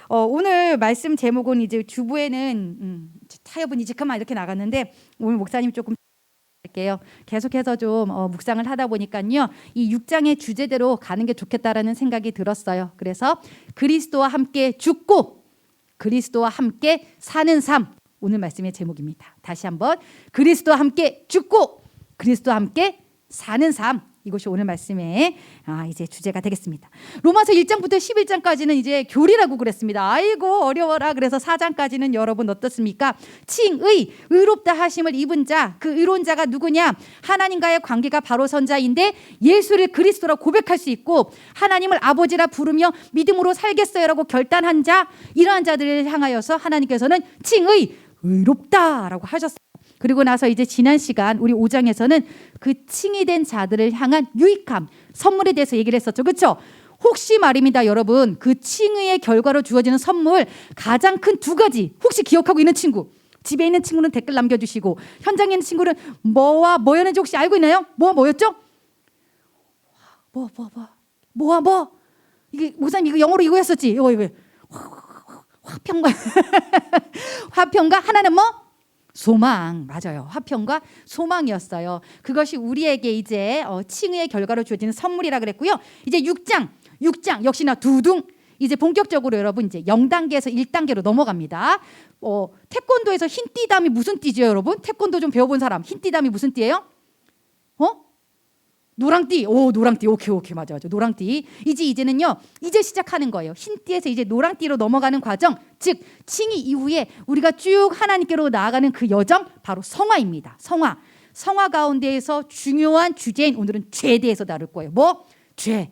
오늘 말씀 제목은 이제 주부에는 타협은 이직하면 이렇게 나갔는데 오늘 목사님 조금 할게요. 계속해서 좀 묵상을 하다 보니까요. 이 6장의 주제대로 가는 게 좋겠다라는 생각이 들었어요. 그래서 그리스도와 함께 죽고 그리스도와 함께 사는 삶. 오늘 말씀의 제목입니다. 다시 한번 그리스도와 함께 죽고 그리스도와 함께 사는 삶. 이것이 오늘 말씀의 이제 주제가 되겠습니다. 로마서 1장부터 11장까지는 이제 교리라고 그랬습니다. 아이고 어려워라. 그래서 4장까지는 여러분 어떻습니까? 칭의, 의롭다 하심을 입은 자, 그 의로운 자가 누구냐? 하나님과의 관계가 바로 선 자인데 예수를 그리스도라 고백할 수 있고 하나님을 아버지라 부르며 믿음으로 살겠어요라고 결단한 자, 이러한 자들을 향하여서 하나님께서는 칭의, 의롭다라고 하셨어요. 그리고 나서 이제 지난 시간 우리 5장에서는 그 칭이 된 자들을 향한 유익함, 선물에 대해서 얘기를 했었죠. 그렇죠? 혹시 말입니다, 여러분. 그 칭의의 결과로 주어지는 선물 가장 큰 두 가지 혹시 기억하고 있는 친구, 집에 있는 친구는 댓글 남겨주시고 현장에 있는 친구는 뭐와 뭐였는지 혹시 알고 있나요? 뭐였죠? 뭐 이게 목사님 이거 영어로 이거 했었지. 이거 화평과 화평과 하나는 뭐? 소망. 맞아요. 화평과 소망이었어요. 그것이 우리에게 이제 칭의의 결과로 주어지는 선물이라 그랬고요. 이제 6장 역시나 두둥 이제 본격적으로 여러분 이제 0단계에서 1단계로 넘어갑니다. 태권도에서 흰띠담이 무슨 띠죠, 여러분? 태권도 좀 배워본 사람. 흰띠담이 무슨 띠예요? 노랑띠. 노랑띠. 오케이. 맞아. 노랑띠. 이제는요. 이제 시작하는 거예요. 흰띠에서 이제 노랑띠로 넘어가는 과정. 즉 칭의 이후에 우리가 쭉 하나님께로 나아가는 그 여정 바로 성화입니다. 성화 가운데에서 중요한 주제인 오늘은 죄에 대해서 다룰 거예요. 죄.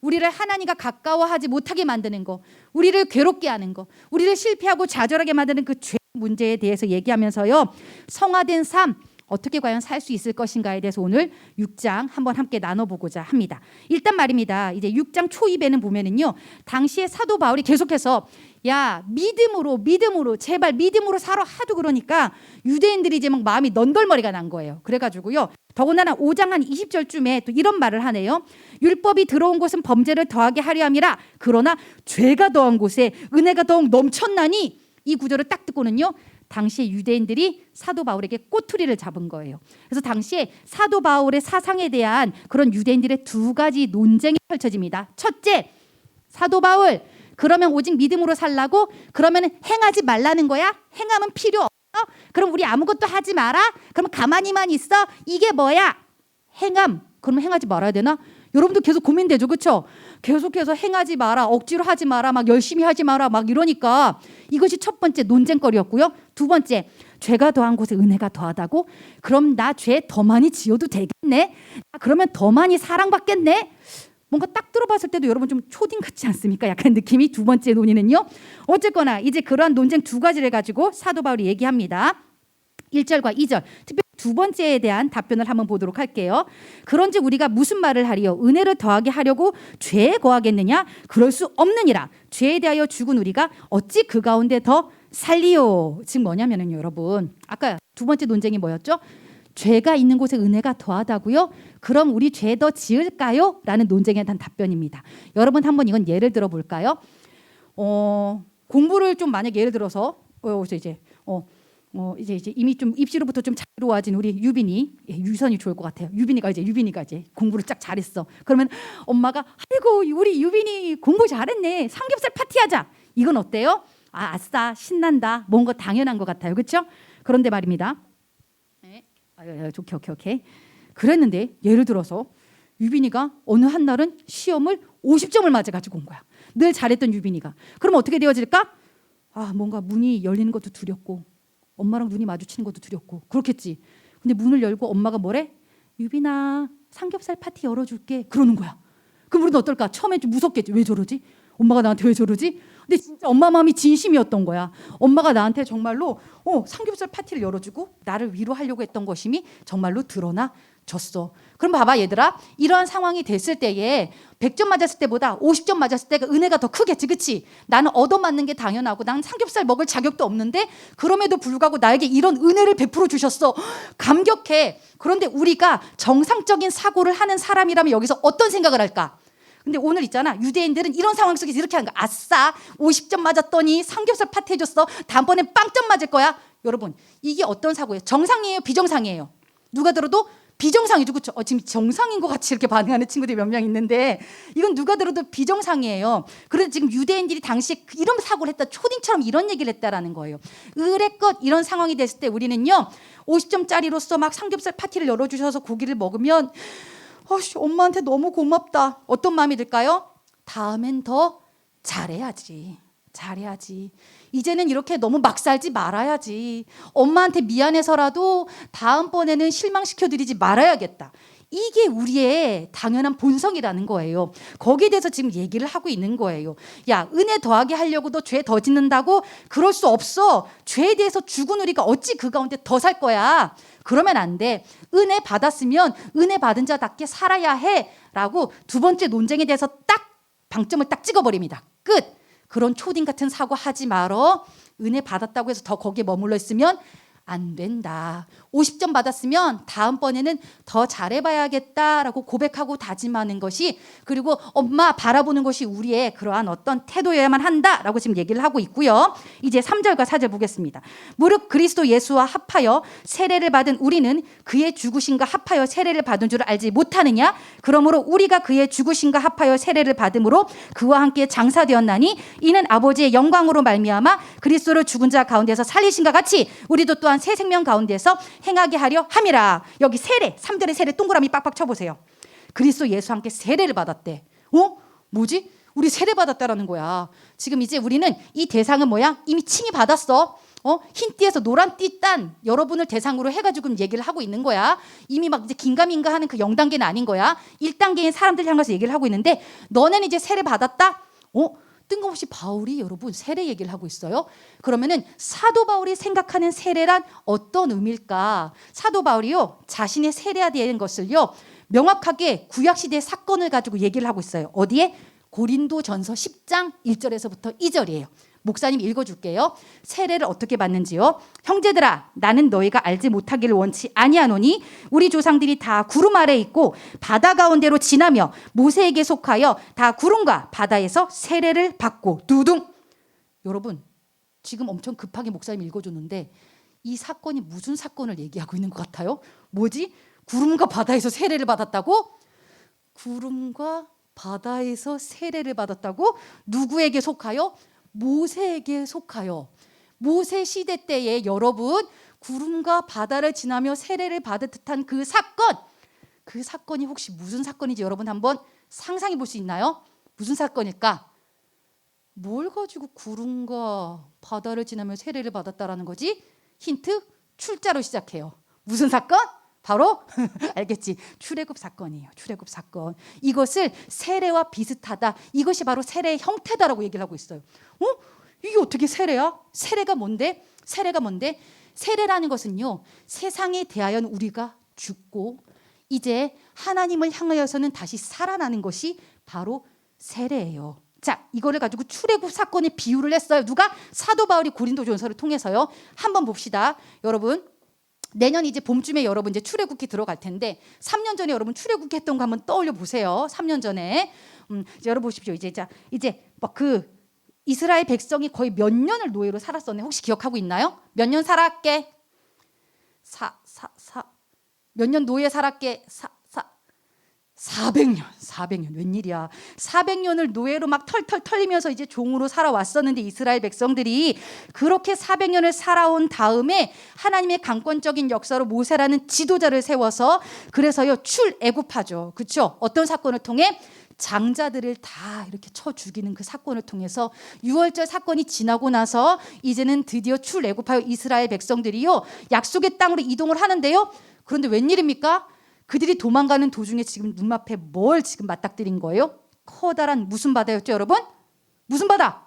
우리를 하나님과 가까워하지 못하게 만드는 거, 우리를 괴롭게 하는 거, 우리를 실패하고 좌절하게 만드는 그 죄 문제에 대해서 얘기하면서요. 성화된 삶 어떻게 과연 살 수 있을 것인가에 대해서 오늘 6장 한번 함께 나눠보고자 합니다. 일단 말입니다. 이제 6장 초입에는 보면은요. 당시에 사도 바울이 계속해서 야 믿음으로 제발 믿음으로 살아 하도 그러니까 유대인들이 이제 막 마음이 넌덜머리가 난 거예요. 그래가지고요. 더군다나 5장 한 20절쯤에 또 이런 말을 하네요. 율법이 들어온 곳은 범죄를 더하게 하려 함이라 그러나 죄가 더한 곳에 은혜가 더욱 넘쳤나니 이 구절을 딱 듣고는요. 당시에 유대인들이 사도 바울에게 꼬투리를 잡은 거예요. 그래서 당시에 사도 바울의 사상에 대한 그런 유대인들의 두 가지 논쟁이 펼쳐집니다. 첫째, 사도 바울 그러면 오직 믿음으로 살라고? 그러면 행하지 말라는 거야? 행하면 필요 없어? 그럼 우리 아무것도 하지 마라? 그럼 가만히만 있어? 이게 뭐야? 그러면 행하지 말아야 되나? 여러분도 계속 고민되죠, 그렇죠? 계속해서 행하지 마라, 억지로 하지 마라, 막 열심히 하지 마라, 막 이러니까 이것이 첫 번째 논쟁거리였고요. 두 번째, 죄가 더한 곳에 은혜가 더하다고? 그럼 나 죄 더 많이 지어도 되겠네? 그러면 더 많이 사랑받겠네? 뭔가 딱 들어봤을 때도 여러분 좀 초딩 같지 않습니까? 약간 느낌이. 두 번째 논의는요. 어쨌거나 이제 그러한 논쟁 두 가지를 가지고 사도 바울이 얘기합니다. 1절과 2절 특별히 두 번째에 대한 답변을 한번 보도록 할게요. 그런즉 우리가 무슨 말을 하리요? 은혜를 더하게 하려고 죄에 거하겠느냐? 그럴 수 없느니라. 죄에 대하여 죽은 우리가 어찌 그 가운데 더 살리요? 즉 뭐냐면요, 여러분 아까 두 번째 논쟁이 뭐였죠? 죄가 있는 곳에 은혜가 더하다고요? 그럼 우리 죄 더 지을까요? 라는 논쟁에 대한 답변입니다. 여러분 한번 이건 예를 들어 볼까요? 공부를 좀 만약 예를 들어서 이제 이미 좀 입시로부터 좀 자유로워진 우리 유빈이, 유선이 좋을 것 같아요. 유빈이가 이제 공부를 쫙 잘했어. 그러면 엄마가 아이고 우리 유빈이 공부 잘했네. 삼겹살 파티하자. 이건 어때요? 아싸 신난다. 뭔가 당연한 것 같아요. 그렇죠? 그런데 말입니다. 오케이. 그랬는데 예를 들어서 유빈이가 어느 한 날은 시험을 50점을 맞아가지고 온 거야. 늘 잘했던 유빈이가. 그럼 어떻게 되어질까? 뭔가 문이 열리는 것도 두렵고 엄마랑 눈이 마주치는 것도 두렵고 그렇겠지. 근데 문을 열고 엄마가 뭐래? 유빈아 삼겹살 파티 열어줄게. 그러는 거야. 그럼 우리는 어떨까? 처음엔 좀 무섭겠지. 왜 저러지? 엄마가 나한테 왜 저러지? 근데 진짜 엄마 마음이 진심이었던 거야. 엄마가 나한테 정말로 삼겹살 파티를 열어주고 나를 위로하려고 했던 것임이 정말로 드러나졌어. 그럼 봐봐 얘들아. 이러한 상황이 됐을 때에 100점 맞았을 때보다 50점 맞았을 때가 은혜가 더 크겠지. 그치? 나는 얻어맞는 게 당연하고 난 삼겹살 먹을 자격도 없는데 그럼에도 불구하고 나에게 이런 은혜를 베풀어 주셨어. 감격해. 그런데 우리가 정상적인 사고를 하는 사람이라면 여기서 어떤 생각을 할까? 근데 오늘 있잖아, 유대인들은 이런 상황 속에서 이렇게 하는 거야. 아싸, 50점 맞았더니 삼겹살 파티 해줬어. 다음번엔 빵점 맞을 거야. 여러분, 이게 어떤 사고예요? 정상이에요, 비정상이에요? 누가 들어도 비정상이죠, 그렇죠? 지금 정상인 것 같이 이렇게 반응하는 친구들이 몇 명 있는데 이건 누가 들어도 비정상이에요. 그런데 지금 유대인들이 당시에 이런 사고를 했다, 초딩처럼 이런 얘기를 했다라는 거예요. 의례껏 이런 상황이 됐을 때 우리는요, 50점짜리로서 막 삼겹살 파티를 열어주셔서 고기를 먹으면 엄마한테 너무 고맙다. 어떤 마음이 들까요? 다음엔 더 잘해야지. 이제는 이렇게 너무 막 살지 말아야지. 엄마한테 미안해서라도 다음번에는 실망시켜드리지 말아야겠다. 이게 우리의 당연한 본성이라는 거예요. 거기에 대해서 지금 얘기를 하고 있는 거예요. 야, 은혜 더하게 하려고 너 죄 더 짓는다고? 그럴 수 없어. 죄에 대해서 죽은 우리가 어찌 그 가운데 더 살 거야. 그러면 안 돼. 은혜 받았으면 은혜 받은 자답게 살아야 해. 라고 두 번째 논쟁에 대해서 딱 방점을 딱 찍어버립니다. 끝. 그런 초딩 같은 사고 하지 말어. 은혜 받았다고 해서 더 거기에 머물러 있으면 안 된다. 50점 받았으면 다음번에는 더 잘해봐야겠다라고 고백하고 다짐하는 것이, 그리고 엄마 바라보는 것이 우리의 그러한 어떤 태도여야만 한다라고 지금 얘기를 하고 있고요. 이제 3절과 4절 보겠습니다. 무릇 그리스도 예수와 합하여 세례를 받은 우리는 그의 죽으심과 합하여 세례를 받은 줄 알지 못하느냐? 그러므로 우리가 그의 죽으심과 합하여 세례를 받음으로 그와 함께 장사되었나니 이는 아버지의 영광으로 말미암아 그리스도를 죽은 자 가운데서 살리신과 같이 우리도 또한 새 생명 가운데서 행하게 하려 함이라. 여기 세례, 3절의 세례 동그라미 빡빡 쳐보세요. 그리스도 예수와 함께 세례를 받았대. 뭐지? 우리 세례 받았다라는 거야. 지금 이제 우리는 이 대상은 뭐야? 이미 칭의 받았어. 흰띠에서 노란띠 딴 여러분을 대상으로 해가지고 얘기를 하고 있는 거야. 이미 막 이제 긴가민가 하는 그 0단계는 아닌 거야. 1단계인 사람들 향해서 얘기를 하고 있는데, 너는 이제 세례 받았다? 뜬금없이 바울이 여러분 세례 얘기를 하고 있어요. 그러면은 사도 바울이 생각하는 세례란 어떤 의미일까? 사도 바울이요, 자신의 세례해야 되는 것을요 명확하게 구약시대의 사건을 가지고 얘기를 하고 있어요. 어디에? 고린도전서 10장 1절에서부터 2절이에요. 목사님 읽어줄게요. 세례를 어떻게 받는지요? 형제들아, 나는 너희가 알지 못하기를 원치 아니하노니 우리 조상들이 다 구름 아래 있고 바다 가운데로 지나며 모세에게 속하여 다 구름과 바다에서 세례를 받고 두둥. 여러분, 지금 엄청 급하게 목사님 읽어줬는데 이 사건이 무슨 사건을 얘기하고 있는 것 같아요? 뭐지? 구름과 바다에서 세례를 받았다고? 구름과 바다에서 세례를 받았다고? 누구에게 속하여? 모세에게 속하여. 모세 시대 때에 여러분, 구름과 바다를 지나며 세례를 받을 듯한 그 사건이 혹시 무슨 사건인지 여러분 한번 상상해 볼 수 있나요? 무슨 사건일까? 뭘 가지고 구름과 바다를 지나며 세례를 받았다라는 거지? 힌트, 출자로 시작해요. 무슨 사건? 바로 알겠지? 출애굽 사건이에요. 출애굽 사건. 이것을 세례와 비슷하다. 이것이 바로 세례의 형태다라고 얘기를 하고 있어요. 이게 어떻게 세례야? 세례가 뭔데? 세례라는 것은요, 세상에 대하여 우리가 죽고 이제 하나님을 향하여서는 다시 살아나는 것이 바로 세례예요. 자, 이거를 가지고 출애굽 사건에 비유를 했어요. 누가? 사도 바울이 고린도전서를 통해서요. 한번 봅시다. 여러분, 내년 이제 봄쯤에 여러분 이제 출애굽기 들어갈 텐데 3년 전에 여러분 출애굽기 했던 거 한번 떠올려 보세요. 3년 전에 여러분 보십시오. 이제 막 그 이스라엘 백성이 거의 몇 년을 노예로 살았었네. 혹시 기억하고 있나요? 몇 년 살았게? 몇 년 노예 살았게? 400년. 웬일이야. 400년을 노예로 막 털털 털리면서 이제 종으로 살아왔었는데 이스라엘 백성들이 그렇게 400년을 살아온 다음에 하나님의 강권적인 역사로 모세라는 지도자를 세워서, 그래서요 출애굽하죠. 그렇죠? 어떤 사건을 통해? 장자들을 다 이렇게 쳐 죽이는 그 사건을 통해서 6월절 사건이 지나고 나서 이제는 드디어 출애굽하여 이스라엘 백성들이요 약속의 땅으로 이동을 하는데요. 그런데 웬일입니까? 그들이 도망가는 도중에 지금 눈앞에 뭘 지금 맞닥뜨린 거예요? 커다란 무슨 바다였죠, 여러분? 무슨 바다?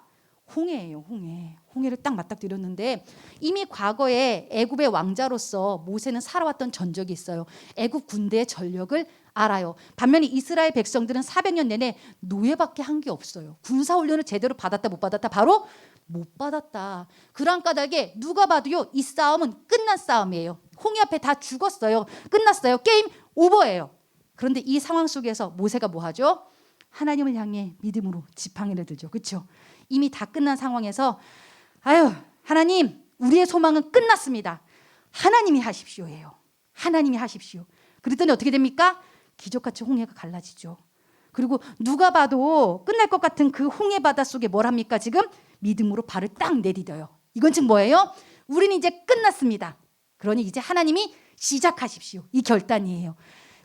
홍해예요, 홍해. 홍해를 딱 맞닥뜨렸는데 이미 과거에 애굽의 왕자로서 모세는 살아왔던 전적이 있어요. 애굽 군대의 전력을 알아요. 반면에 이스라엘 백성들은 400년 내내 노예밖에 한 게 없어요. 군사훈련을 제대로 받았다 못 받았다? 바로 못 받았다. 그런 까닭에 누가 봐도요 이 싸움은 끝난 싸움이에요. 홍해 앞에 다 죽었어요. 끝났어요. 게임 오버예요. 그런데 이 상황 속에서 모세가 뭐 하죠? 하나님을 향해 믿음으로 지팡이를 들죠. 그렇죠? 이미 다 끝난 상황에서 아유 하나님 우리의 소망은 끝났습니다. 하나님이 하십시오예요. 하나님이 하십시오. 그랬더니 어떻게 됩니까? 기적같이 홍해가 갈라지죠. 그리고 누가 봐도 끝날 것 같은 그 홍해 바다 속에 뭘 합니까? 지금 믿음으로 발을 딱 내디뎌요. 이건 즉 뭐예요? 우리는 이제 끝났습니다. 그러니 이제 하나님이 시작하십시오. 이 결단이에요.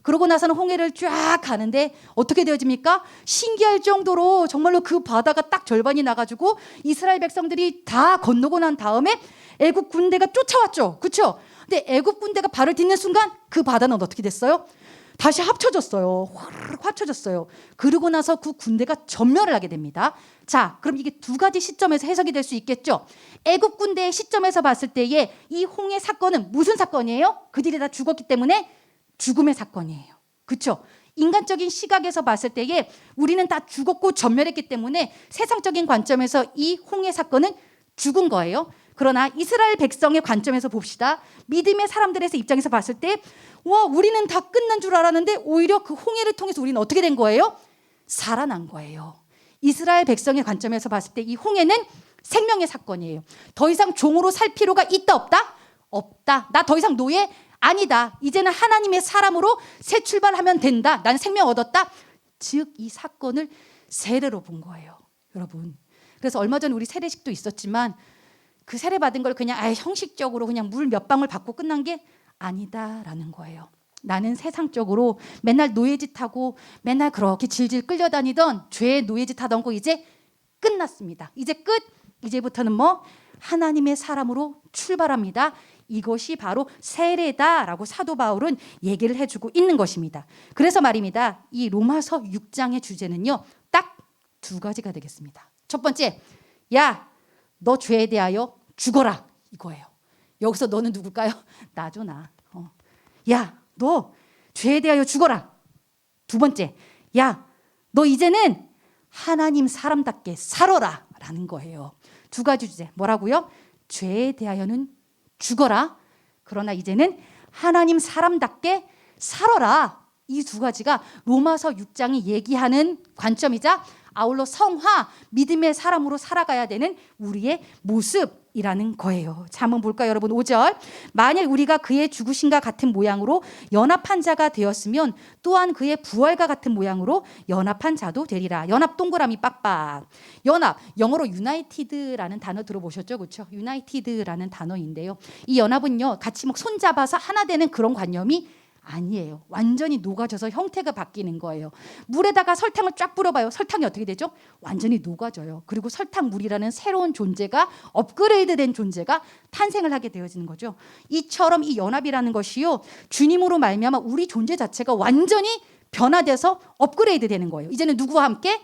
그러고 나서는 홍해를 쫙 가는데 어떻게 되어집니까? 신기할 정도로 정말로 그 바다가 딱 절반이 나가지고 이스라엘 백성들이 다 건너고 난 다음에 애굽 군대가 쫓아왔죠. 그렇죠? 근데 애굽 군대가 발을 딛는 순간 그 바다는 어떻게 됐어요? 다시 합쳐졌어요. 화르륵 합쳐졌어요. 그러고 나서 그 군대가 전멸을 하게 됩니다. 자, 그럼 이게 두 가지 시점에서 해석이 될 수 있겠죠. 애굽 군대의 시점에서 봤을 때에 이 홍해 사건은 무슨 사건이에요? 그들이 다 죽었기 때문에 죽음의 사건이에요. 그렇죠? 인간적인 시각에서 봤을 때에 우리는 다 죽었고 전멸했기 때문에 세상적인 관점에서 이 홍해 사건은 죽은 거예요. 그러나 이스라엘 백성의 관점에서 봅시다. 믿음의 사람들의 입장에서 봤을 때 와, 우리는 다 끝난 줄 알았는데 오히려 그 홍해를 통해서 우리는 어떻게 된 거예요? 살아난 거예요. 이스라엘 백성의 관점에서 봤을 때 이 홍해는 생명의 사건이에요. 더 이상 종으로 살 필요가 있다 없다? 없다. 나 더 이상 노예? 아니다. 이제는 하나님의 사람으로 새 출발하면 된다. 난 생명 얻었다. 즉 이 사건을 세례로 본 거예요. 여러분. 그래서 얼마 전에 우리 세례식도 있었지만 그 세례 받은 걸 그냥 형식적으로 그냥 물 몇 방울 받고 끝난 게 아니다라는 거예요. 나는 세상적으로 맨날 노예짓하고 맨날 그렇게 질질 끌려다니던 죄의 노예짓 하던 거 이제 끝났습니다. 이제 끝. 이제부터는 뭐 하나님의 사람으로 출발합니다. 이것이 바로 세례다라고 사도 바울은 얘기를 해주고 있는 것입니다. 그래서 말입니다. 이 로마서 6장의 주제는요. 딱 두 가지가 되겠습니다. 첫 번째, 야, 너 죄에 대하여 죽어라 이거예요. 여기서 너는 누굴까요? 나죠 나. 야, 너 죄에 대하여 죽어라. 두 번째, 야, 너 이제는 하나님 사람답게 살아라 라는 거예요. 두 가지 주제. 뭐라고요? 죄에 대하여는 죽어라. 그러나 이제는 하나님 사람답게 살아라. 이 두 가지가 로마서 6장이 얘기하는 관점이자 아울러 성화, 믿음의 사람으로 살아가야 되는 우리의 모습이라는 거예요. 자, 한번 볼까요, 여러분? 5절. 만일 우리가 그의 죽으심과 같은 모양으로 연합한 자가 되었으면 또한 그의 부활과 같은 모양으로 연합한 자도 되리라. 연합 동그라미 빡빡. 연합, 영어로 유나이티드라는 단어 들어보셨죠? 그렇죠? 유나이티드라는 단어인데요. 이 연합은요, 같이 막 손잡아서 하나 되는 그런 관념이 아니에요. 완전히 녹아져서 형태가 바뀌는 거예요. 물에다가 설탕을 쫙 뿌려봐요. 설탕이 어떻게 되죠? 완전히 녹아져요. 그리고 설탕물이라는 새로운 존재가 업그레이드된 존재가 탄생을 하게 되어지는 거죠. 이처럼 이 연합이라는 것이요, 주님으로 말미암아 우리 존재 자체가 완전히 변화돼서 업그레이드 되는 거예요. 이제는 누구와 함께?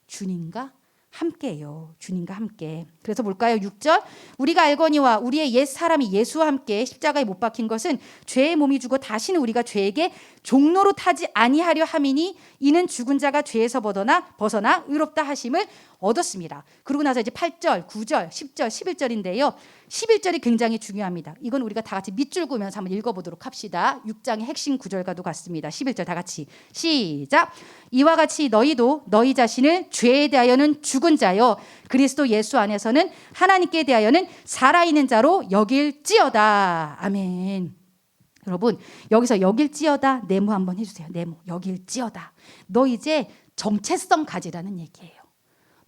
주님과 함께예요. 주님과 함께. 그래서 볼까요? 6절. 우리가 알거니와 우리의 옛 사람이 예수와 함께 십자가에 못 박힌 것은 죄의 몸이 죽어 다시는 우리가 죄에게 종로로 타지 아니하려 함이니 이는 죽은 자가 죄에서 벗어나 의롭다 하심을 얻었습니다. 그러고 나서 이제 8절, 9절, 10절, 11절인데요. 11절이 굉장히 중요합니다. 이건 우리가 다 같이 밑줄 그으면서 한번 읽어보도록 합시다. 6장의 핵심 구절과도 같습니다. 11절 다 같이 시작. 이와 같이 너희도 너희 자신을 죄에 대하여는 죽은 자여 그리스도 예수 안에서는 하나님께 대하여는 살아있는 자로 여길지어다. 아멘. 여러분, 여기서 여길지어다 네모 한번 해주세요. 네모. 여길지어다. 너 이제 정체성 가지라는 얘기예요.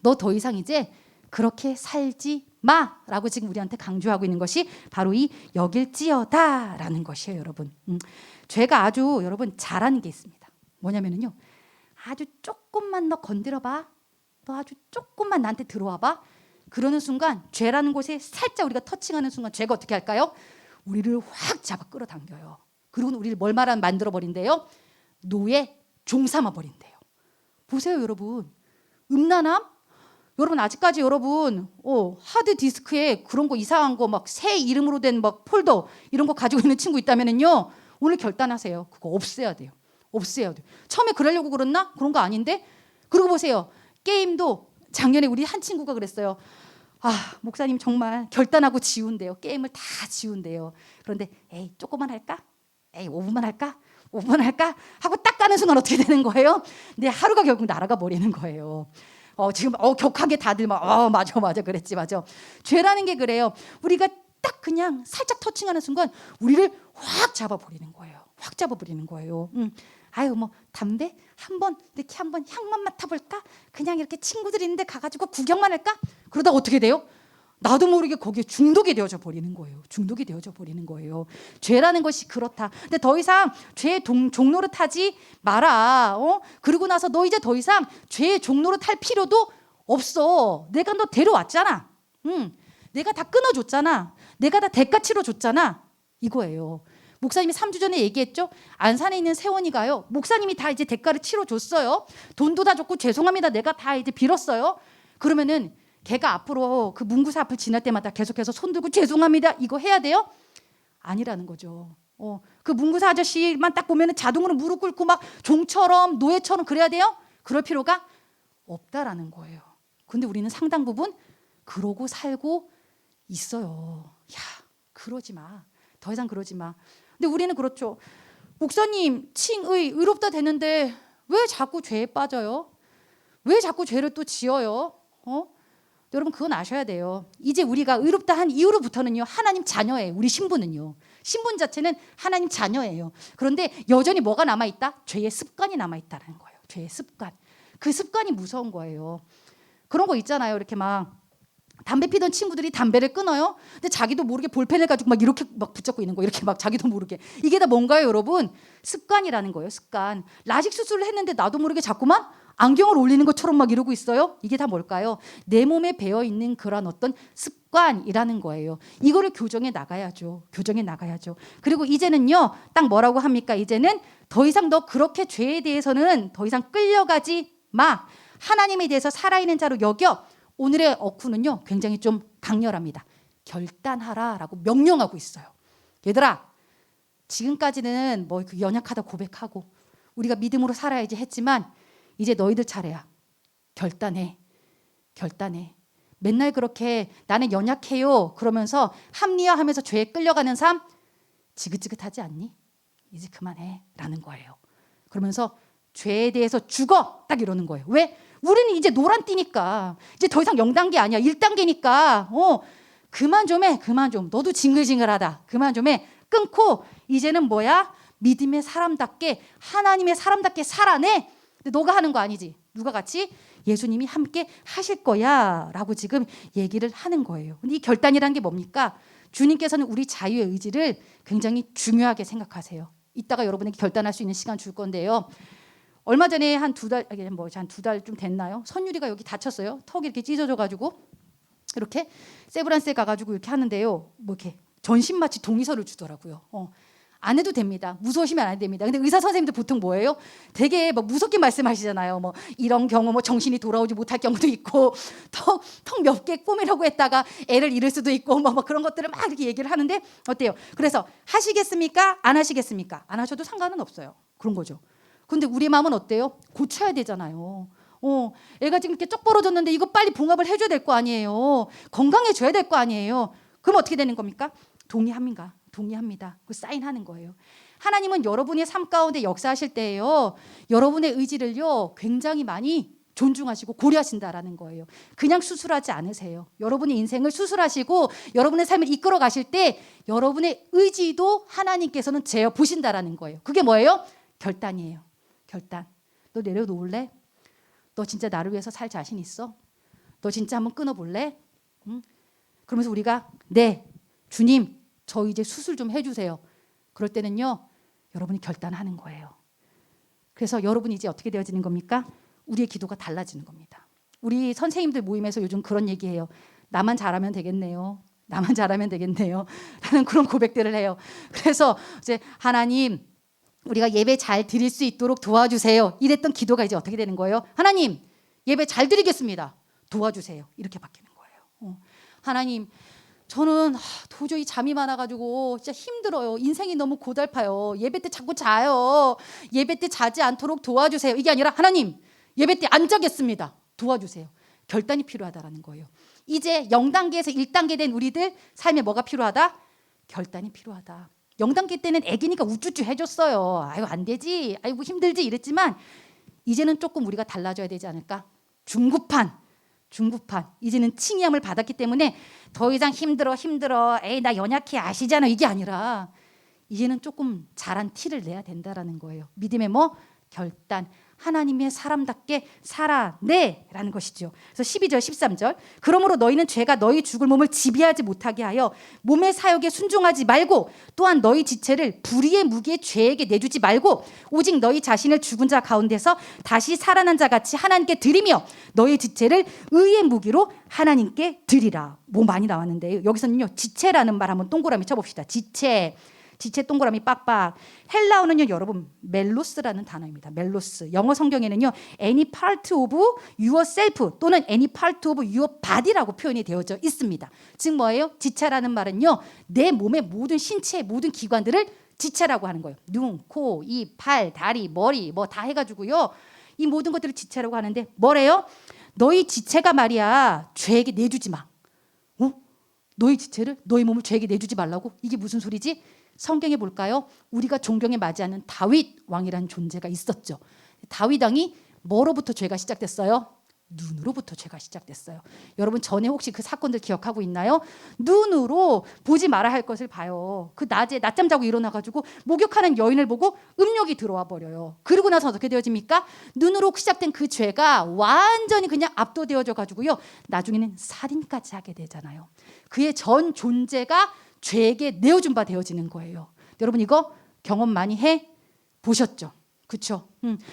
너 더 이상 이제 그렇게 살지 마라고 지금 우리한테 강조하고 있는 것이 바로 이 여길지어다라는 것이에요, 여러분. 죄가 아주 여러분 잘하는 게 있습니다. 뭐냐면요, 아주 조금만 너 건드려봐. 너 아주 조금만 나한테 들어와봐. 그러는 순간 죄라는 곳에 살짝 우리가 터칭하는 순간 죄가 어떻게 할까요? 우리를 확 잡아 끌어당겨요. 그리고 우리를 뭘 만들어버린대요? 노예, 종 삼아버린대요. 보세요, 여러분. 음란함? 여러분 아직까지 여러분 하드 디스크에 그런 거 이상한 거 막 새 이름으로 된 막 폴더 이런 거 가지고 있는 친구 있다면은요, 오늘 결단하세요. 그거 없애야 돼요. 없애야 돼요. 처음에 그러려고 그랬나? 그런 거 아닌데. 그러고 보세요. 게임도 작년에 우리 한 친구가 그랬어요. 아, 목사님 정말 결단하고 지운대요. 게임을 다 지운대요. 그런데 에이 조금만 할까? 에이 5분만 할까? 5분 할까? 하고 딱 가는 순간 어떻게 되는 거예요? 내 하루가 결국 날아가 버리는 거예요. 지금 격하게 다들 막 맞아 그랬지 맞아. 죄라는 게 그래요. 우리가 딱 그냥 살짝 터칭하는 순간 우리를 확 잡아버리는 거예요. 확 잡아버리는 거예요. 아유 뭐 담배 한번 이렇게 한번 향만 맡아볼까? 그냥 이렇게 친구들 있는데 가가지고 구경만 할까? 그러다 어떻게 돼요? 나도 모르게 거기에 중독이 되어져 버리는 거예요. 중독이 되어져 버리는 거예요. 죄라는 것이 그렇다. 근데 더 이상 죄의 종로를 타지 마라. 그러고 나서 너 이제 더 이상 죄의 종로를 탈 필요도 없어. 내가 너 데려왔잖아. 내가 다 끊어줬잖아. 내가 다 대가 치러줬잖아. 이거예요. 목사님이 3주 전에 얘기했죠. 안산에 있는 세원이가요. 목사님이 다 이제 대가를 치러줬어요. 돈도 다 줬고 죄송합니다. 내가 다 이제 빌었어요. 그러면은 걔가 앞으로 그 문구사 앞을 지날 때마다 계속해서 손 들고 죄송합니다. 이거 해야 돼요? 아니라는 거죠. 그 문구사 아저씨만 딱 보면은 자동으로 무릎 꿇고 막 종처럼 노예처럼 그래야 돼요? 그럴 필요가 없다라는 거예요. 근데 우리는 상당 부분 그러고 살고 있어요. 야, 그러지 마. 더 이상 그러지 마. 근데 우리는 그렇죠. 목사님, 의롭다 되는데 왜 자꾸 죄에 빠져요? 왜 자꾸 죄를 또 지어요? 여러분 그건 아셔야 돼요. 이제 우리가 의롭다 한 이후로부터는요. 하나님 자녀예요. 우리 신분은요. 신분 자체는 하나님 자녀예요. 그런데 여전히 뭐가 남아있다? 죄의 습관이 남아있다는 거예요. 죄의 습관. 그 습관이 무서운 거예요. 그런 거 있잖아요. 이렇게 막 담배 피던 친구들이 담배를 끊어요. 근데 자기도 모르게 볼펜을 가지고 막 이렇게 막 붙잡고 있는 거예요. 이렇게 막 자기도 모르게. 이게 다 뭔가요, 여러분? 습관이라는 거예요. 습관. 라식 수술을 했는데 나도 모르게 자꾸만 안경을 올리는 것처럼 막 이러고 있어요. 이게 다 뭘까요? 내 몸에 배어 있는 그런 어떤 습관이라는 거예요. 이거를 교정해 나가야죠. 교정해 나가야죠. 그리고 이제는요. 딱 뭐라고 합니까? 이제는 더 이상 너 그렇게 죄에 대해서는 더 이상 끌려가지 마. 하나님에 대해서 살아있는 자로 여겨. 오늘의 어쿠는요. 굉장히 좀 강렬합니다. 결단하라라고 명령하고 있어요. 얘들아. 지금까지는 뭐 그 연약하다 고백하고 우리가 믿음으로 살아야지 했지만 이제 너희들 차례야. 결단해. 결단해. 맨날 그렇게 나는 연약해요. 그러면서 합리화하면서 죄에 끌려가는 삶 지긋지긋하지 않니? 이제 그만해. 라는 거예요. 그러면서 죄에 대해서 죽어. 딱 이러는 거예요. 왜? 우리는 이제 노란띠니까. 이제 더 이상 0단계 아니야. 1단계니까. 그만 좀 해. 그만 좀. 너도 징글징글하다. 그만 좀 해. 끊고 이제는 뭐야? 믿음의 사람답게 하나님의 사람답게 살아내. 근데 너가 하는 거 아니지. 누가 같이? 예수님이 함께 하실 거야 라고 지금 얘기를 하는 거예요. 근데 이 결단이라는 게 뭡니까? 주님께서는 우리 자유의 의지를 굉장히 중요하게 생각하세요. 이따가 여러분에게 결단할 수 있는 시간 줄 건데요. 얼마 전에 한 두 달 좀 됐나요? 선율이가 여기 다쳤어요. 턱이 이렇게 찢어져가지고 이렇게 세브란스에 가가지고 이렇게 하는데요. 뭐 이렇게 전신 마취 동의서를 주더라고요. 안 해도 됩니다. 무서우시면 안 됩니다. 근데 의사 선생님들 보통 뭐예요? 되게 막 무섭게 말씀하시잖아요. 뭐 이런 경우 뭐 정신이 돌아오지 못할 경우도 있고 턱 몇 개 꼬매려고 했다가 애를 잃을 수도 있고 뭐 그런 것들을 막 이렇게 얘기를 하는데 어때요? 그래서 하시겠습니까? 안 하시겠습니까? 안 하셔도 상관은 없어요. 그런 거죠. 근데 우리 마음은 어때요? 고쳐야 되잖아요. 애가 지금 이렇게 쩍 벌어졌는데 이거 빨리 봉합을 해줘야 될 거 아니에요. 건강해져야 될 거 아니에요. 그럼 어떻게 되는 겁니까? 동의합니까? 동의합니다. 그 사인하는 거예요. 하나님은 여러분의 삶 가운데 역사하실 때에요. 여러분의 의지를요. 굉장히 많이 존중하시고 고려하신다라는 거예요. 그냥 수술하지 않으세요. 여러분의 인생을 수술하시고 여러분의 삶을 이끌어 가실 때 여러분의 의지도 하나님께서는 재어 보신다라는 거예요. 그게 뭐예요? 결단이에요. 결단. 너 내려놓을래? 너 진짜 나를 위해서 살 자신 있어? 너 진짜 한번 끊어볼래? 응? 그러면서 우리가 네, 주님 저 이제 수술 좀 해주세요. 그럴 때는요. 여러분이 결단하는 거예요. 그래서 여러분이 이제 어떻게 되어지는 겁니까? 우리의 기도가 달라지는 겁니다. 우리 선생님들 모임에서 요즘 그런 얘기해요. 나만 잘하면 되겠네요. 나만 잘하면 되겠네요. 라는 그런 고백들을 해요. 그래서 이제 하나님 우리가 예배 잘 드릴 수 있도록 도와주세요. 이랬던 기도가 이제 어떻게 되는 거예요? 하나님 예배 잘 드리겠습니다. 도와주세요. 이렇게 바뀌는 거예요. 하나님 저는 도저히 잠이 많아가지고 진짜 힘들어요. 인생이 너무 고달파요. 예배 때 자꾸 자요. 예배 때 자지 않도록 도와주세요. 이게 아니라 하나님 예배 때 안 자겠습니다. 도와주세요. 결단이 필요하다라는 거예요. 이제 0단계에서 1단계 된 우리들 삶에 뭐가 필요하다? 결단이 필요하다. 영단기 때는 애기니까 우쭈쭈 해줬어요. 아유 안 되지, 아이고 힘들지 이랬지만 이제는 조금 우리가 달라져야 되지 않을까? 중급판 이제는 칭의함을 받았기 때문에 더 이상 힘들어 에이 나 연약해 아시잖아 이게 아니라 이제는 조금 잘한 티를 내야 된다라는 거예요. 믿음의 뭐? 결단. 하나님의 사람답게 살아내라는 것이죠. 그래서 12절 13절 그러므로 너희는 죄가 너희 죽을 몸을 지배하지 못하게 하여 몸의 사욕에 순종하지 말고 또한 너희 지체를 불의의 무기에 죄에게 내주지 말고 오직 너희 자신을 죽은 자 가운데서 다시 살아난 자 같이 하나님께 드리며 너희 지체를 의의 무기로 하나님께 드리라. 뭐 많이 나왔는데 여기서는요 지체라는 말 한번 동그라미 쳐봅시다. 지체 동그라미 빡빡. 헬라어는요 여러분 멜로스라는 단어입니다. 멜로스. 영어 성경에는요 any part of yourself 또는 any part of your body라고 표현이 되어져 있습니다. 즉 뭐예요? 지체라는 말은요 내 몸의 모든 신체의 모든 기관들을 지체라고 하는 거예요. 눈, 코, 입, 팔, 다리, 머리 뭐 다 해가지고요 이 모든 것들을 지체라고 하는데 뭐래요? 너희 지체가 말이야 죄에게 내주지 마. 너희 지체를 너희 몸을 죄에게 내주지 말라고? 이게 무슨 소리지? 성경에 볼까요? 우리가 존경에 맞지 않는 다윗 왕이라는 존재가 있었죠. 다윗 왕이 뭐로부터 죄가 시작됐어요? 눈으로부터 죄가 시작됐어요. 여러분 전에 혹시 그 사건들 기억하고 있나요? 눈으로 보지 말아야 할 것을 봐요. 그 낮에 낮잠 자고 일어나가지고 목욕하는 여인을 보고 음욕이 들어와 버려요. 그러고 나서 어떻게 되어집니까? 눈으로 시작된 그 죄가 완전히 그냥 압도되어져 가지고요. 나중에는 살인까지 하게 되잖아요. 그의 전 존재가 죄에게 내어준 바 되어지는 거예요. 여러분 이거 경험 많이 해 보셨죠? 그렇죠?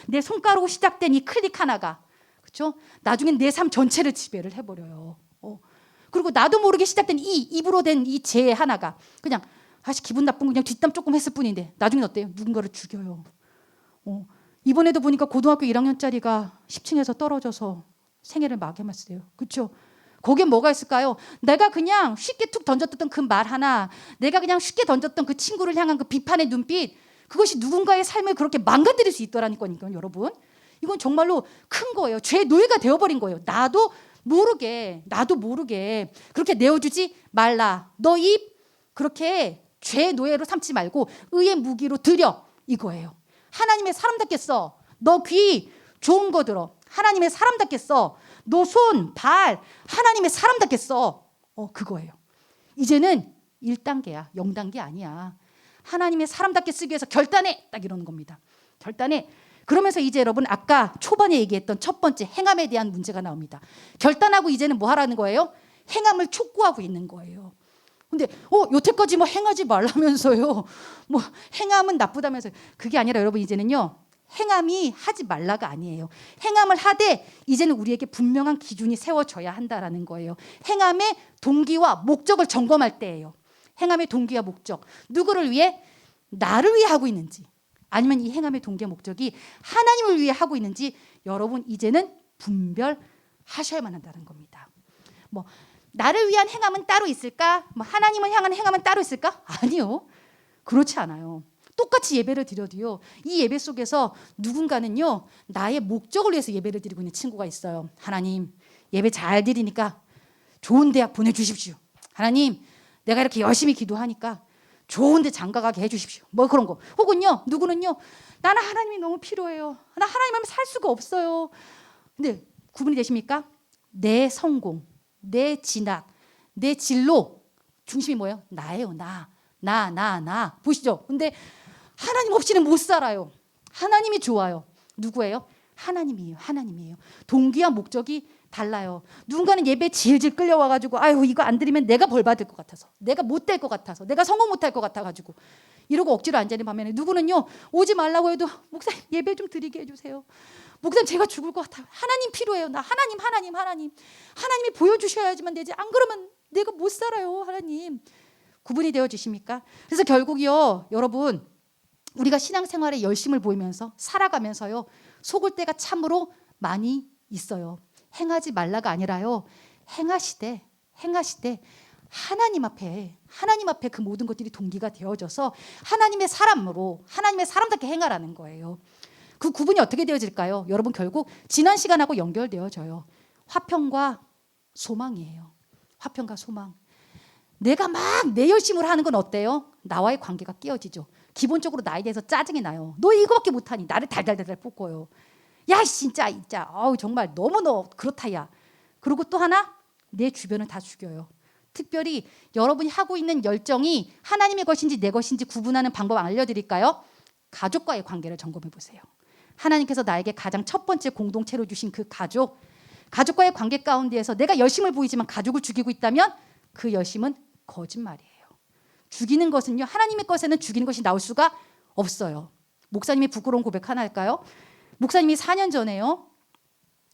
내 손가락으로 시작된 이 클릭 하나가 그렇죠? 나중엔 내 삶 전체를 지배를 해버려요. 그리고 나도 모르게 시작된 이 입으로 된 이 죄 하나가 그냥 아씨 기분 나쁜 그냥 뒷담 조금 했을 뿐인데 나중엔 어때요? 누군가를 죽여요. 이번에도 보니까 고등학교 1학년짜리가 10층에서 떨어져서 생애를 마감했어요. 그렇죠? 거기에 뭐가 있을까요? 내가 그냥 쉽게 툭 던졌던 그 말 하나, 내가 그냥 쉽게 던졌던 그 친구를 향한 그 비판의 눈빛, 그것이 누군가의 삶을 그렇게 망가뜨릴 수 있더라는 거니까요, 여러분. 이건 정말로 큰 거예요. 죄의 노예가 되어버린 거예요. 나도 모르게 그렇게 내어주지 말라. 너 입 그렇게 죄의 노예로 삼지 말고 의의 무기로 들여 이거예요. 하나님의 사람답게 써. 너 귀 좋은 거 들어. 하나님의 사람답게 써. 너 손, 발 하나님의 사람답게 써. 그거예요. 이제는 1단계야. 0단계 아니야. 하나님의 사람답게 쓰기 위해서 결단해. 딱 이러는 겁니다. 결단해. 그러면서 이제 여러분 아까 초반에 얘기했던 첫 번째 행함에 대한 문제가 나옵니다. 결단하고 이제는 뭐 하라는 거예요? 행함을 촉구하고 있는 거예요. 근데 여태까지 뭐 행하지 말라면서요. 뭐 행함은 나쁘다면서요. 그게 아니라 여러분 이제는요. 행함이 하지 말라가 아니에요. 행함을 하되 이제는 우리에게 분명한 기준이 세워져야 한다라는 거예요. 행함의 동기와 목적을 점검할 때예요. 행함의 동기와 목적. 누구를 위해? 나를 위해 하고 있는지 아니면 이 행함의 동기와 목적이 하나님을 위해 하고 있는지 여러분 이제는 분별하셔야만 한다는 겁니다. 뭐 나를 위한 행함은 따로 있을까? 뭐 하나님을 향한 행함은 따로 있을까? 아니요. 그렇지 않아요. 똑같이 예배를 드려도요. 이 예배 속에서 누군가는요. 나의 목적을 위해서 예배를 드리고 있는 친구가 있어요. 하나님 예배 잘 드리니까 좋은 대학 보내주십시오. 하나님 내가 이렇게 열심히 기도하니까 좋은 데 장가가게 해주십시오. 뭐 그런 거. 혹은요. 누구는요. 나는 하나님이 너무 필요해요. 나 하나님 하면 살 수가 없어요. 근데 구분이 되십니까? 내 성공, 내 진학, 내 진로 중심이 뭐예요? 나예요. 나. 보시죠. 근데 하나님 없이는 못 살아요. 하나님이 좋아요. 누구예요? 하나님이에요. 동기와 목적이 달라요. 누군가는 예배 질질 끌려와가지고 아유 이거 안 드리면 내가 벌 받을 것 같아서, 내가 못 될 것 같아서, 내가 성공 못할 것 같아가지고 이러고 억지로 앉아있는 반면에 누구는요 오지 말라고 해도 목사님 예배 좀 드리게 해주세요. 목사님 제가 죽을 것 같아요. 하나님 필요해요. 나 하나님이 보여주셔야지만 되지. 안 그러면 내가 못 살아요. 하나님. 구분이 되어 주십니까? 그래서 결국이요 여러분 우리가 신앙생활에 열심을 보이면서 살아가면서요 속을 때가 참으로 많이 있어요. 행하지 말라가 아니라요 행하시되 하나님 앞에 그 모든 것들이 동기가 되어져서 하나님의 사람으로 하나님의 사람답게 행하라는 거예요. 그 구분이 어떻게 되어질까요? 여러분 결국 지난 시간하고 연결되어져요. 화평과 소망이에요. 화평과 소망. 내가 막 내 열심으로 하는 건 어때요? 나와의 관계가 깨어지죠. 기본적으로 나에 대해서 짜증이 나요. 너 이거밖에 못하니 나를 달달달달 볶고요. 야 진짜 어우 정말 너무 너 그렇다 야. 그리고 또 하나 내 주변을 다 죽여요. 특별히 여러분이 하고 있는 열정이 하나님의 것인지 내 것인지 구분하는 방법 알려드릴까요? 가족과의 관계를 점검해 보세요. 하나님께서 나에게 가장 첫 번째 공동체로 주신 그 가족과의 관계 가운데에서 내가 열심을 보이지만 가족을 죽이고 있다면 그 열심은 거짓말이에요. 죽이는 것은요, 하나님의 것에는 죽이는 것이 나올 수가 없어요. 목사님이 부끄러운 고백 하나 할까요? 목사님이 4년 전에요,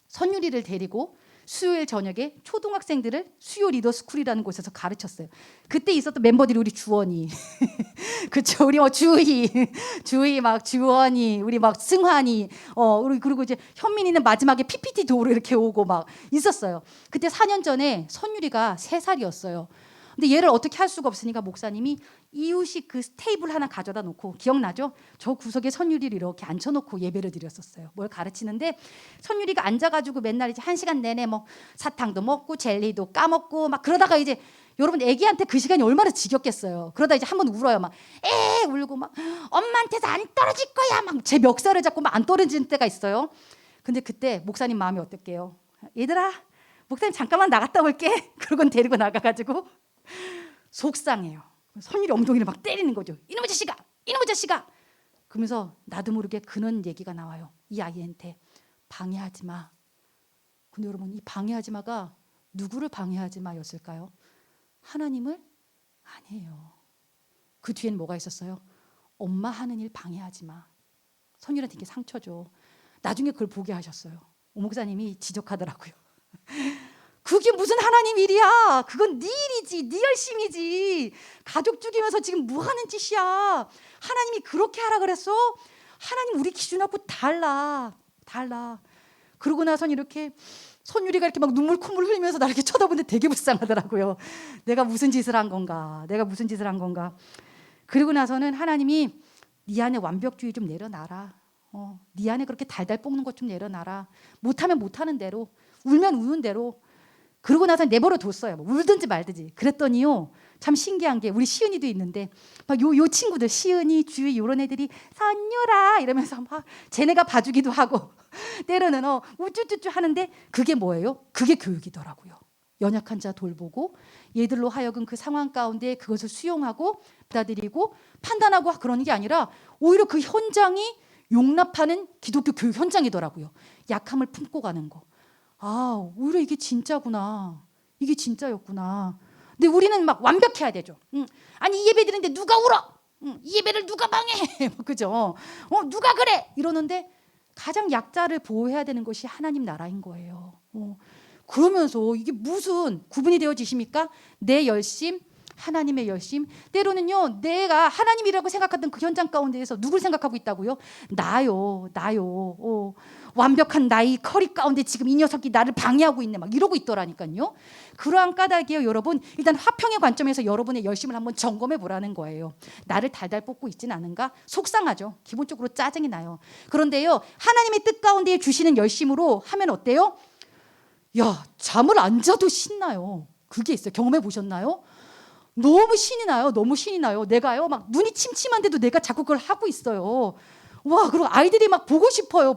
선율이를 데리고 수요일 저녁에 초등학생들을 수요 리더 스쿨이라는 곳에서 가르쳤어요. 그때 있었던 멤버들이 우리 주원이, 그쵸, 우리 주희 막 주원이, 우리 막 승환이, 우리 그리고 이제 현민이는 마지막에 PPT 도로 이렇게 오고 막 있었어요. 그때 4년 전에 선율이가 3살이었어요. 근데 얘를 어떻게 할 수가 없으니까 목사님이 이유식 그 테이블 하나 가져다 놓고, 기억나죠? 저 구석에 선율이를 이렇게 앉혀놓고 예배를 드렸었어요. 뭘 가르치는데 선율이가 앉아가지고 맨날 이제 1시간 내내 뭐 사탕도 먹고 젤리도 까먹고 막 그러다가 이제 여러분 애기한테 그 시간이 얼마나 지겹겠어요. 그러다 이제 한번 울어요. 막 울고 막 엄마한테서 안 떨어질 거야. 막 제 멱살을 잡고 막 안 떨어지는 때가 있어요. 근데 그때 목사님 마음이 어땠게요? 얘들아, 목사님 잠깐만 나갔다 올게. 그러고 데리고 나가가지고 속상해요. 선율이 엉덩이를 막 때리는 거죠. 이놈의 자식아. 그러면서 나도 모르게 그런 얘기가 나와요. 이 아이한테 방해하지 마. 근데 여러분, 이 방해하지 마가 누구를 방해하지 마였을까요? 하나님을? 아니에요. 그 뒤엔 뭐가 있었어요? 엄마 하는 일 방해하지 마. 선율한테 이게 상처죠. 나중에 그걸 보게 하셨어요. 오 목사님이 지적하더라고요. 그게 무슨 하나님 일이야. 그건 네 일이지, 네 열심이지. 가족 죽이면서 지금 뭐 하는 짓이야. 하나님이 그렇게 하라 그랬어? 하나님 우리 기준하고 달라. 그러고 나선 이렇게 선율이가 이렇게 막 눈물 콧물 흘리면서 나를 이렇게 쳐다보는데 되게 불쌍하더라고요. 내가 무슨 짓을 한 건가. 그리고 나서는 하나님이 네 안에 완벽주의 좀 내려놔라. 네 안에 그렇게 달달 볶는 것 좀 내려놔라. 못하면 못하는 대로, 울면 우는 대로. 그러고 나서 내버려 뒀어요. 뭐 울든지 말든지. 그랬더니요, 참 신기한 게 우리 시은이도 있는데 막 요 친구들, 시은이, 주희 이런 애들이 선율아 이러면서 막 쟤네가 봐주기도 하고 때로는 우쭈쭈쭈 하는데 그게 뭐예요? 그게 교육이더라고요. 연약한 자 돌보고 얘들로 하여금 그 상황 가운데 그것을 수용하고 받아들이고 판단하고 그러는 게 아니라 오히려 그 현장이 용납하는 기독교 교육 현장이더라고요. 약함을 품고 가는 거. 아, 오히려 이게 진짜구나. 이게 진짜였구나. 근데 우리는 막 완벽해야 되죠. 아니 이 예배 드리는데 누가 울어? 이 예배를 누가 방해해? 그죠? 누가 그래? 이러는데 가장 약자를 보호해야 되는 것이 하나님 나라인 거예요. 그러면서 이게 무슨 구분이 되어지십니까? 내 열심, 하나님의 열심. 때로는요, 내가 하나님이라고 생각하던 그 현장 가운데에서 누굴 생각하고 있다고요? 나요. 완벽한 나의 커리 가운데 지금 이 녀석이 나를 방해하고 있네. 막 이러고 있더라니까요. 그러한 까닭이에요, 여러분. 일단 화평의 관점에서 여러분의 열심을 한번 점검해 보라는 거예요. 나를 달달 볶고 있지는 않은가? 속상하죠. 기본적으로 짜증이 나요. 그런데요, 하나님의 뜻 가운데 주시는 열심으로 하면 어때요? 야, 잠을 안 자도 신나요. 그게 있어요. 경험해 보셨나요? 너무 신이 나요. 내가요, 막 눈이 침침한데도 내가 자꾸 그걸 하고 있어요. 와, 그리고 아이들이 막 보고 싶어요.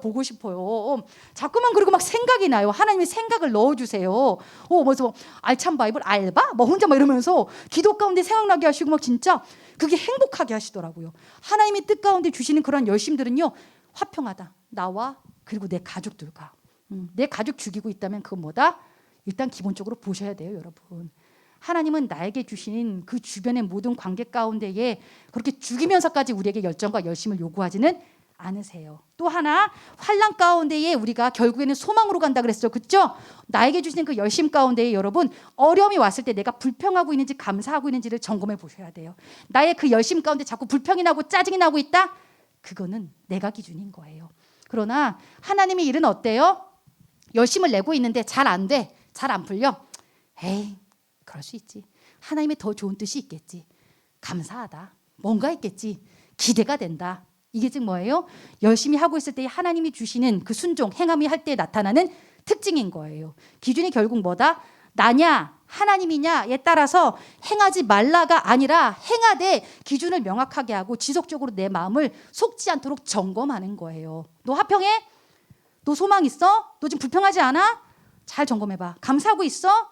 자꾸만 그리고 막 생각이 나요. 하나님의 생각을 넣어주세요. 뭐서 알찬 바이블 알바? 뭐 혼자 막 이러면서 기도 가운데 생각나게 하시고 막 진짜 그게 행복하게 하시더라고요. 하나님의 뜻 가운데 주시는 그런 열심들은요, 화평하다. 나와 그리고 내 가족들과. 내 가족 죽이고 있다면 그건 뭐다? 일단 기본적으로 보셔야 돼요, 여러분. 하나님은 나에게 주신 그 주변의 모든 관계 가운데에 그렇게 죽이면서까지 우리에게 열정과 열심을 요구하지는 않으세요. 또 하나, 환난 가운데에 우리가 결국에는 소망으로 간다 그랬죠. 그렇죠? 나에게 주시는 그 열심 가운데에 여러분, 어려움이 왔을 때 내가 불평하고 있는지 감사하고 있는지를 점검해 보셔야 돼요. 나의 그 열심 가운데 자꾸 불평이 나고 짜증이 나고 있다? 그거는 내가 기준인 거예요. 그러나 하나님의 일은 어때요? 열심을 내고 있는데 잘 안 돼. 잘 안 풀려. 에이, 그럴 수 있지. 하나님의 더 좋은 뜻이 있겠지. 감사하다. 뭔가 있겠지. 기대가 된다. 이게 즉 뭐예요? 열심히 하고 있을 때 하나님이 주시는 그 순종, 행함이 할 때 나타나는 특징인 거예요. 기준이 결국 뭐다? 나냐 하나님이냐에 따라서 행하지 말라가 아니라 행하되 기준을 명확하게 하고 지속적으로 내 마음을 속지 않도록 점검하는 거예요. 너 화평해? 너 소망 있어? 너 지금 불평하지 않아? 잘 점검해봐. 감사하고 있어?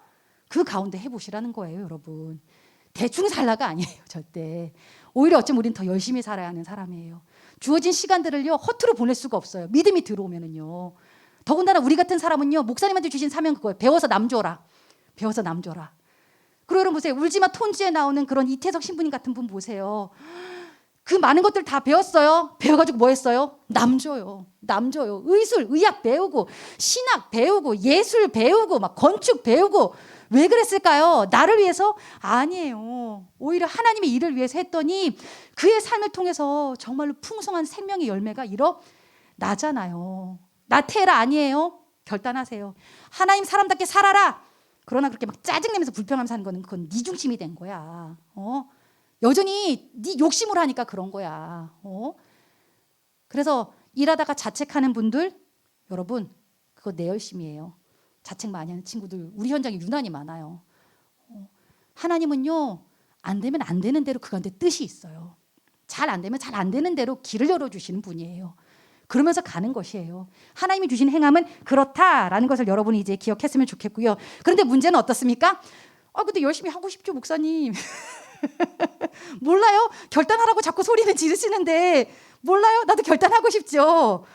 그 가운데 해보시라는 거예요, 여러분. 대충 살라가 아니에요, 절대. 오히려 어쩌면 우리는 더 열심히 살아야 하는 사람이에요. 주어진 시간들을요 허투루 보낼 수가 없어요. 믿음이 들어오면은요. 더군다나 우리 같은 사람은요 목사님한테 주신 사명 그거예요. 배워서 남 줘라. 배워서 남 줘라. 그리고 여러분 보세요. 울지마 톤지에 나오는 그런 이태석 신부님 같은 분 보세요. 그 많은 것들 다 배웠어요. 배워가지고 뭐 했어요? 남 줘요. 남 줘요. 의술, 의학 배우고 신학 배우고 예술 배우고 막 건축 배우고 왜 그랬을까요? 나를 위해서? 아니에요. 오히려 하나님의 일을 위해서 했더니 그의 삶을 통해서 정말로 풍성한 생명의 열매가 일어나잖아요. 나태해라 아니에요. 결단하세요. 하나님 사람답게 살아라. 그러나 그렇게 막 짜증내면서 불평하면서 사는 거는 그건 네 중심이 된 거야. 여전히 네 욕심으로 하니까 그런 거야. 그래서 일하다가 자책하는 분들 여러분 그거 내 열심이에요. 자책 많이 하는 친구들 우리 현장에 유난히 많아요. 하나님은요 안 되면 안 되는 대로 그간데 뜻이 있어요. 잘 안 되면 잘 안 되는 대로 길을 열어주시는 분이에요. 그러면서 가는 것이에요. 하나님이 주신 행함은 그렇다라는 것을 여러분이 이제 기억했으면 좋겠고요. 그런데 문제는 어떻습니까? 근데 열심히 하고 싶죠, 목사님. 몰라요? 결단하라고 자꾸 소리는 지르시는데 몰라요? 나도 결단하고 싶죠.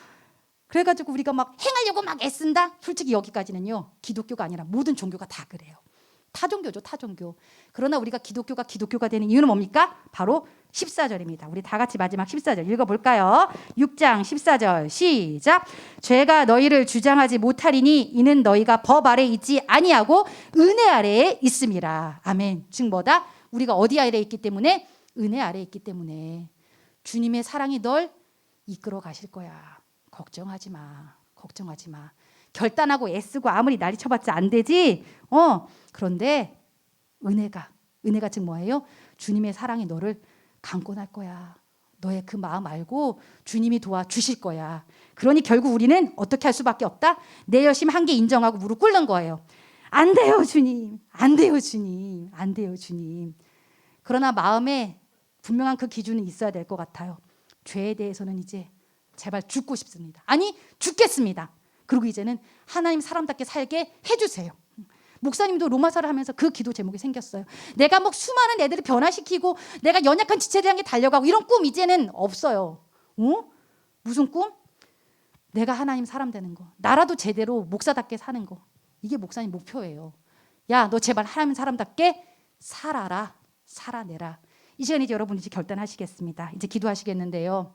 그래가지고 우리가 막 행하려고 막 애쓴다? 솔직히 여기까지는요. 기독교가 아니라 모든 종교가 다 그래요. 타종교죠, 타종교. 그러나 우리가 기독교가 되는 이유는 뭡니까? 바로 14절입니다. 우리 다 같이 마지막 14절 읽어볼까요? 6장 14절 시작. 죄가 너희를 주장하지 못하리니 이는 너희가 법 아래 있지 아니하고 은혜 아래에 있음이라. 아멘. 즉 뭐다? 우리가 어디 아래에 있기 때문에? 은혜 아래에 있기 때문에. 주님의 사랑이 널 이끌어 가실 거야. 걱정하지 마. 걱정하지 마. 결단하고 애쓰고 아무리 난리 쳐봤자 안 되지. 그런데 은혜가 즉 뭐예요? 주님의 사랑이 너를 강권할 거야. 너의 그 마음 알고 주님이 도와주실 거야. 그러니 결국 우리는 어떻게 할 수밖에 없다? 내 열심 한계 인정하고 무릎 꿇는 거예요. 안 돼요, 주님. 안 돼요, 주님. 안 돼요, 주님. 그러나 마음에 분명한 그 기준은 있어야 될 것 같아요. 죄에 대해서는 이제 제발 죽고 싶습니다. 아니, 죽겠습니다. 그리고 이제는 하나님 사람답게 살게 해주세요. 목사님도 로마서를 하면서 그 기도 제목이 생겼어요. 내가 뭐 수많은 애들을 변화시키고 내가 연약한 지체를 향해 달려가고 이런 꿈 이제는 없어요. 무슨 꿈? 내가 하나님 사람 되는 거. 나라도 제대로 목사답게 사는 거. 이게 목사님 목표예요. 야, 너 제발 하나님 사람답게 살아라. 살아내라. 이 시간에 이제 여러분 이제 결단하시겠습니다. 이제 기도하시겠는데요.